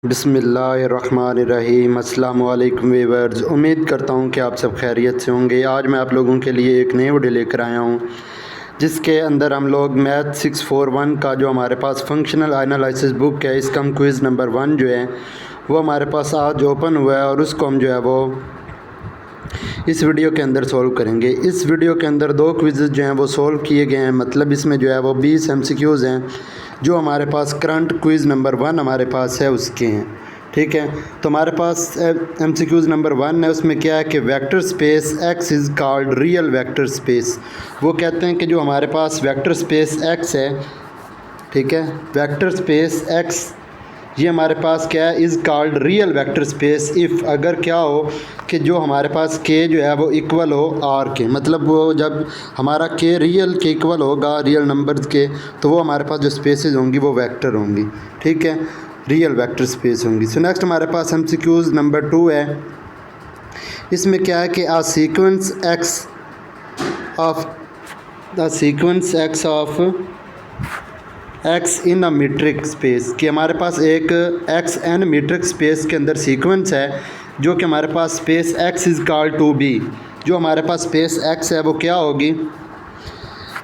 बिस्मिल्लाहिर्रहमानिर्रहीम। अस्सलाम वालेकुम व्यूअर्स, उम्मीद करता हूँ कि आप सब खैरियत से होंगे। आज मैं आप लोगों के लिए एक नई वीडियो लेकर आया हूँ जिसके अंदर हम लोग मैथ 641 का जो हमारे पास फंक्शनल एनालिसिस बुक है, इसका हम क्विज़ नंबर 1 जो है वो हमारे पास आज ओपन हुआ है और उसको हम जो है वो इस वीडियो के अंदर सोल्व करेंगे। इस वीडियो के अंदर 2 क्विज़ जो हैं वो सोल्व किए गए हैं, मतलब इसमें जो है वो 20 MCQs हैं जो हमारे पास करंट क्विज़ नंबर 1 हमारे पास है उसके हैं। ठीक है, तो हमारे पास MCQs नंबर 1 है, उसमें क्या है कि vector space X is called real vector space. वो कहते हैं कि जो हमारे पास वेक्टर स्पेस X है, ठीक है, वेक्टर स्पेस X ये हमारे पास क्या है, is called real vector space if अगर क्या हो कि जो हमारे पास k जो है वो इक्वल हो r के, मतलब वो जब हमारा k रियल के इक्वल होगा, रियल नंबर्स के, तो वो हमारे पास जो स्पेसेस होंगी वो वेक्टर होंगी। ठीक है, रियल वेक्टर स्पेस होंगी। सो नेक्स्ट हमारे पास MCQs नंबर 2 है। इसमें क्या है कि a sequence x of x in a metric space, कि हमारे पास एक x n मीट्रिक स्पेस के अंदर सीक्वेंस है जो कि हमारे पास space x is called to be. जो हमारे पास स्पेस x है वो क्या होगी,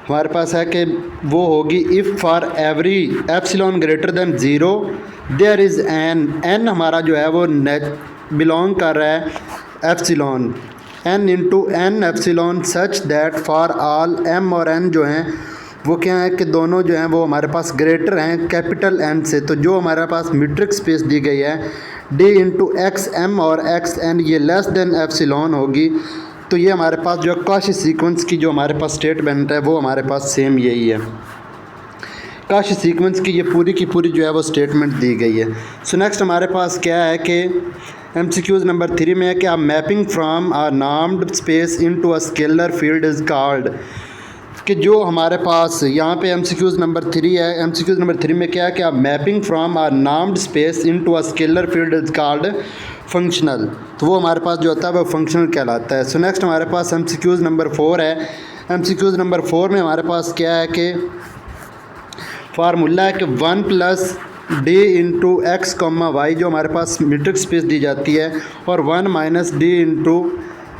हमारे पास है कि वो होगी if for every epsilon greater than 0 there is n हमारा जो है वो बिलोंग कर रहा है epsilon n into n epsilon such that for all m और n जो हैं वो क्या है कि दोनों जो हैं वो हमारे पास ग्रेटर हैं कैपिटल N से। तो जो हमारे पास मीट्रिक स्पेस दी गई है d इंटू एक्स एम और एक्स एन ये लेस देन एप्सिलॉन होगी। तो ये हमारे पास जो कॉची सीक्वेंस की जो हमारे पास स्टेटमेंट है वो हमारे पास सेम यही है। कॉची सीक्वेंस की ये पूरी की पूरी जो है वो स्टेटमेंट दी गई है। सो नेक्स्ट हमारे पास क्या है कि MCQs नंबर 3 में है कि mapping from a normed space into a scalar field is called, कि जो हमारे पास यहाँ पे MCQs नंबर 3 है। MCQs नंबर 3 में क्या है कि mapping from a normed space into a scalar field is called functional, तो वो हमारे पास जो होता है वो फंक्शनल कहलाता है। सो नेक्स्ट हमारे पास MCQs नंबर 4 है। MCQs नंबर 4 में हमारे पास क्या है कि फार्मूला है कि 1 plus d into x comma y जो हमारे पास मीट्रिक स्पेस दी जाती है, और 1 minus d into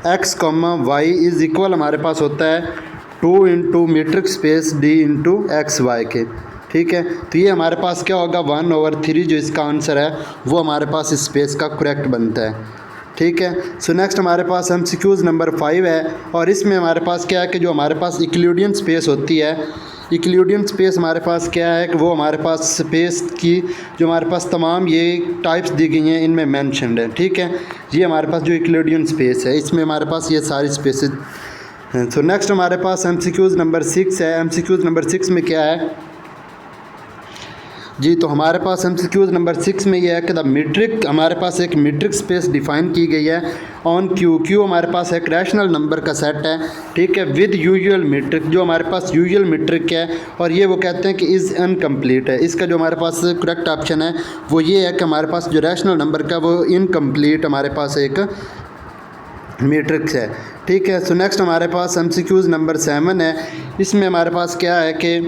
x comma y is equal हमारे पास होता है 2 into metric space d into x y के। ठीक है, तो ये हमारे पास क्या होगा 1/3 जो इसका आंसर है वो हमारे पास इस स्पेस का करेक्ट बनता है। ठीक है, सो नेक्स्ट हमारे पास MCQs नंबर 5 है, और इसमें हमारे पास क्या है कि जो हमारे पास यूक्लिडियन स्पेस होती है, यूक्लिडियन स्पेस हमारे पास क्या है कि वो हमारे पास स्पेस की जो हमारे पास तमाम ये टाइप्स दी गई हैं इनमें मेंशन्ड है। ठीक है, ये हमारे पास जो यूक्लिडियन स्पेस है इसमें हमारे पास ये सारी स्पेसेस हैं। तो नेक्स्ट हमारे पास MCQs नंबर 6 है। MCQs नंबर 6 में क्या है जी, तो हमारे पास MCQs नंबर 6 में ये है कि द मीट्रिक, हमारे पास एक मीट्रिक स्पेस डिफाइन की गई है ऑन क्यू हमारे पास एक रैशनल नंबर का सेट है। ठीक है, विद यूजुअल मीट्रिक, जो हमारे पास यूजुअल मीट्रिक है, और ये वो कहते हैं कि इज़ इनकम्प्लीट है। इसका जो हमारे पास करेक्ट ऑप्शन है वो ये है कि हमारे पास जो रैशनल नंबर का वो इनकम्प्लीट हमारे पास एक मैट्रिक्स है। ठीक है, सो नेक्स्ट हमारे पास MCQs नंबर 7 है। इसमें हमारे पास क्या है कि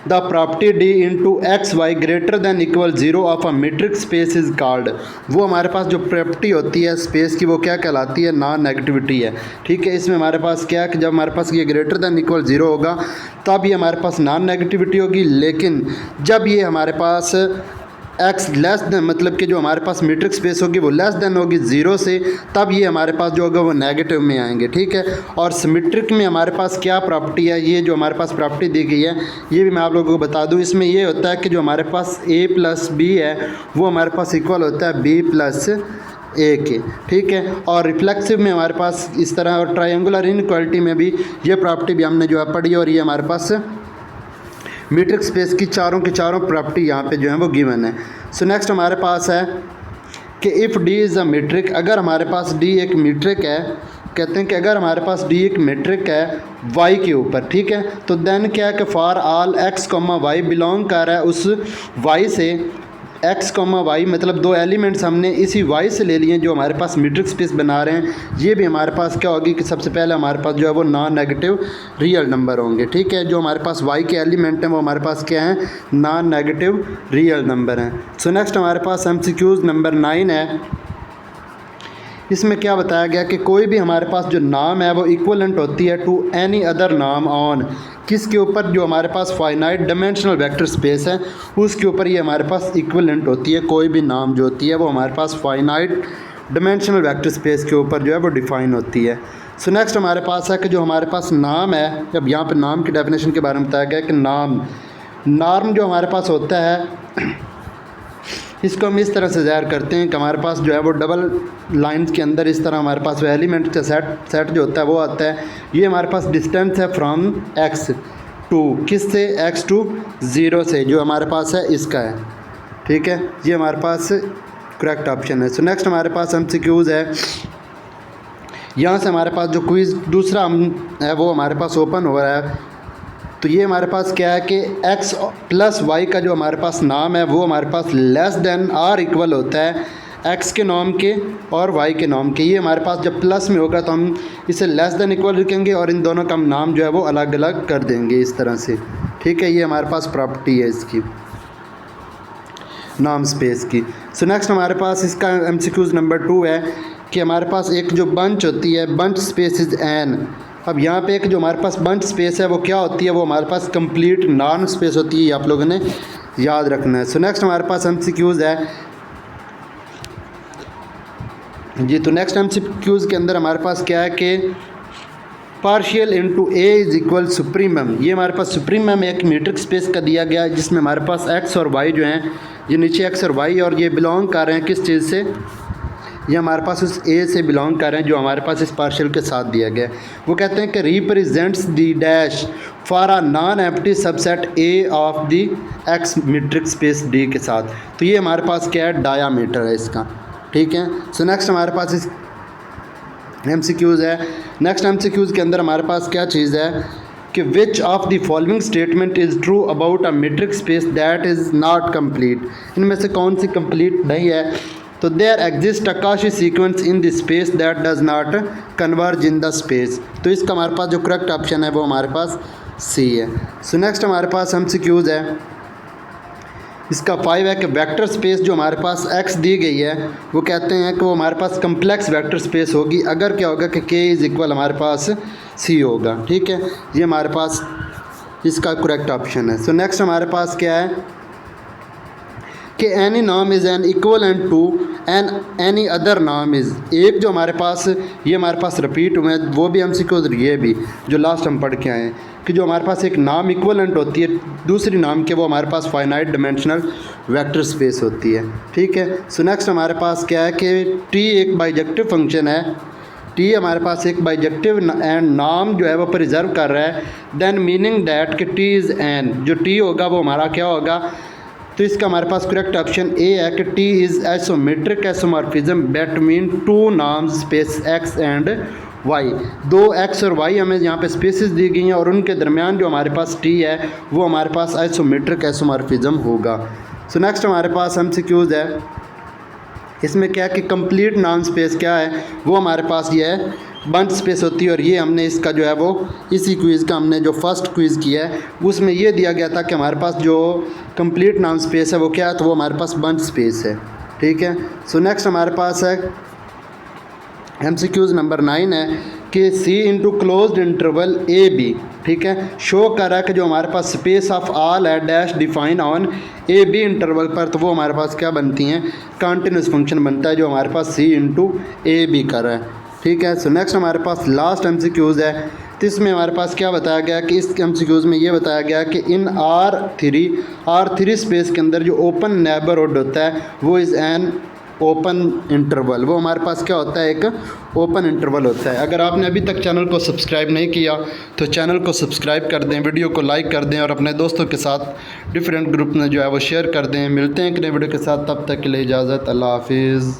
the property d into x y greater than equal 0 of a metric space is called, वो हमारे पास जो प्रॉपर्टी होती है स्पेस की वो क्या कहलाती है, नॉन नेगेटिविटी है। ठीक है, इसमें हमारे पास क्या है कि जब हमारे पास ये ग्रेटर दैन इक्वल 0 होगा तब ये हमारे पास नॉन नेगेटिविटी होगी, लेकिन जब ये हमारे पास एक्स लेस देन, मतलब कि जो हमारे पास मीट्रिक स्पेस होगी वो लेस देन होगी 0 से, तब ये हमारे पास जो होगा वो नेगेटिव में आएंगे। ठीक है, और सिमेट्रिक में हमारे पास क्या प्रॉपर्टी है, ये जो हमारे पास प्रॉपर्टी दी गई है ये भी मैं आप लोगों को बता दूं। इसमें ये होता है कि जो हमारे पास a प्लस बी है वो हमारे पास इक्वल होता है b प्लस ए के। ठीक है, और रिफ्लेक्सिव में हमारे पास इस तरह, और ट्रायंगुलर इनइक्वालिटी में भी ये प्रॉपर्टी भी हमने जो है पढ़ी, और ये हमारे पास मीट्रिक स्पेस की चारों की चारों प्रॉपर्टी यहाँ पे जो है वो गिवन है। सो नेक्स्ट हमारे पास है कि if D is a metric, अगर हमारे पास डी एक मीट्रिक है, कहते हैं कि अगर हमारे पास डी एक मीट्रिक है वाई के ऊपर, ठीक है, तो देन क्या है कि for all x comma y belong कर रहा है उस वाई से एक्स कॉमा वाई मतलब दो एलिमेंट्स हमने इसी वाई से ले लिए जो हमारे पास मीट्रिक स्पेस बना रहे हैं, ये भी हमारे पास क्या होगी कि सबसे पहले हमारे पास जो है वो नॉन नेगेटिव रियल नंबर होंगे। ठीक है, जो हमारे पास वाई के एलिमेंट हैं वो हमारे पास क्या हैं, नॉन नेगेटिव रियल नंबर हैं। सो नेक्स्ट हमारे पास MCQs नंबर 9 है। इसमें क्या बताया गया कि कोई भी हमारे पास जो नाम है वो इक्वलेंट होती है टू एनी अदर नाम ऑन, किसके ऊपर, जो हमारे पास फाइनाइट डायमेंशनल वेक्टर स्पेस है उसके ऊपर ये हमारे पास इक्वलेंट होती है। कोई भी नाम जो होती है वो हमारे पास फाइनाइट डायमेंशनल वेक्टर स्पेस के ऊपर जो है वो डिफ़ाइन होती है। सो नेक्स्ट हमारे पास है कि जो हमारे पास नाम है, अब यहाँ पे नाम की डेफिनेशन के बारे में बताया गया कि नार्म जो हमारे पास होता है इसको हम इस तरह से ज़ाहिर करते हैं कि हमारे पास जो है वो डबल लाइंस के अंदर इस तरह हमारे पास वो एलिमेंट का सेट जो होता है वो आता है। ये हमारे पास डिस्टेंस है फ्रॉम x टू, किस से, x टू 0 से, जो हमारे पास है इसका है। ठीक है, ये हमारे पास करेक्ट ऑप्शन है। सो नेक्स्ट हमारे पास MCQs है। यहाँ से हमारे पास जो क्विज़ दूसरा है वो हमारे पास ओपन हो रहा है। तो ये हमारे पास क्या है कि x प्लस वाई का जो हमारे पास नाम है वो हमारे पास लेस देन और इक्वल होता है x के नॉर्म के और y के नॉर्म के। ये हमारे पास जब प्लस में होगा तो हम इसे लेस देन इक्वल लिखेंगे और इन दोनों का हम नाम जो है वो अलग अलग कर देंगे इस तरह से। ठीक है, ये हमारे पास प्रॉपर्टी है इसकी नाम स्पेस की। सो नेक्स्ट हमारे पास इसका MCQs नंबर 2 है कि हमारे पास एक जो बंच होती है, बंच स्पेस इज़ एन। अब यहाँ पे एक जो हमारे पास बंच स्पेस है वो क्या होती है, वो हमारे पास कंप्लीट नॉन स्पेस होती है, ये आप लोगों ने याद रखना है। सो नेक्स्ट हमारे पास MCQs है जी। तो नेक्स्ट MCQs के अंदर हमारे पास क्या है कि partial into A is equal supremum. ये हमारे पास सुप्रीमम एक मीट्रिक स्पेस का दिया गया है जिसमें हमारे पास x और y जो हैं, ये नीचे x और y और ये बिलोंग कर रहे हैं किस चीज़ से, ये हमारे पास उस ए से बिलोंग कर रहे हैं जो हमारे पास इस पार्शियल के साथ दिया गया है। वो कहते हैं कि represents the dash for a non empty subset A of the x metric space D के साथ। तो ये हमारे पास क्या है, डायामीटर है इसका। ठीक है, सो नेक्स्ट हमारे पास इस MCQs है। नेक्स्ट MCQs के अंदर हमारे पास क्या चीज़ है कि which of the following statement is true about a metric space that is not complete. इनमें से कौन सी कंप्लीट नहीं है, तो there exist a Cauchy sequence in the space that does not converge in the space. तो इसका हमारे पास जो करेक्ट ऑप्शन है वो हमारे पास C है। सो नेक्स्ट हमारे पास MCQs है। इसका 5 है कि वेक्टर स्पेस जो हमारे पास x दी गई है वो कहते हैं कि वो हमारे पास कम्प्लेक्स वेक्टर स्पेस होगी अगर क्या होगा कि k इज़ इक्वल हमारे पास C होगा। ठीक है, ये हमारे पास इसका करेक्ट ऑप्शन है। सो नेक्स्ट हमारे पास क्या है कि एनी नाम is an equivalent to any other नाम इज़। एक जो हमारे पास ये हमारे पास रिपीट हुए हैं वो भी MCQs, ये भी जो लास्ट हम पढ़ के आए हैं कि जो हमारे पास एक नाम इक्वलेंट होती है दूसरी नाम के, वो हमारे पास फाइनाइट डायमेंशनल वेक्टर स्पेस होती है। ठीक है, सो नेक्स्ट हमारे पास क्या है कि टी एक बाइजेक्टिव फंक्शन है। टी हमारे पास एक बाइजेक्टिव एंड नाम जो है वो प्रिजर्व कर रहा है, देन मीनिंग दैट कि टी इज़ एन, जो टी होगा वो हमारा क्या होगा, तो इसका हमारे पास करेक्ट ऑप्शन ए है कि T is isometric isomorphism between two नाम्स स्पेस एक्स एंड वाई। दो एक्स और वाई हमें यहाँ पे स्पेसेस दी गई हैं और उनके दरमियान जो हमारे पास टी है वो हमारे पास आइसोमेट्रिक आइसोमॉर्फिज्म होगा। सो नेक्स्ट हमारे पास MCQs है। इसमें क्या है कि कंप्लीट नॉन स्पेस क्या है, वो हमारे पास ये है बंच स्पेस होती है और ये हमने इसका जो है वो इसी क्विज़ का हमने जो फर्स्ट क्विज़ किया है उसमें ये दिया गया था कि हमारे पास जो कंप्लीट नॉन स्पेस है वो क्या है, तो वो हमारे पास बंच स्पेस है। ठीक है, सो नेक्स्ट हमारे पास है MCQs नंबर 9 है कि C into close interval a b. ठीक है, शो कर रहा है कि जो हमारे पास स्पेस ऑफ ऑल है dash define on a b interval पर, तो वो हमारे पास क्या बनती हैं, कंटिन्यूस फंक्शन बनता है जो हमारे पास C इंटू ए बी कर रहा है। ठीक है, सो नेक्स्ट हमारे पास लास्ट MCQs है। तो इसमें हमारे पास क्या बताया गया कि इस MCQs में ये बताया गया कि इन R3 स्पेस के अंदर जो ओपन नेबरहुड होता है वो इज़ एन ओपन इंटरवल। वो हमारे पास क्या होता है, एक ओपन इंटरवल होता है। अगर आपने अभी तक चैनल को सब्सक्राइब नहीं किया तो चैनल को सब्सक्राइब कर दें, वीडियो को लाइक कर दें और अपने दोस्तों के साथ डिफरेंट ग्रुप में जो है वो शेयर कर दें। मिलते हैं एक नए वीडियो के साथ, तब तक के लिए इजाज़त, अल्लाह हाफिज़।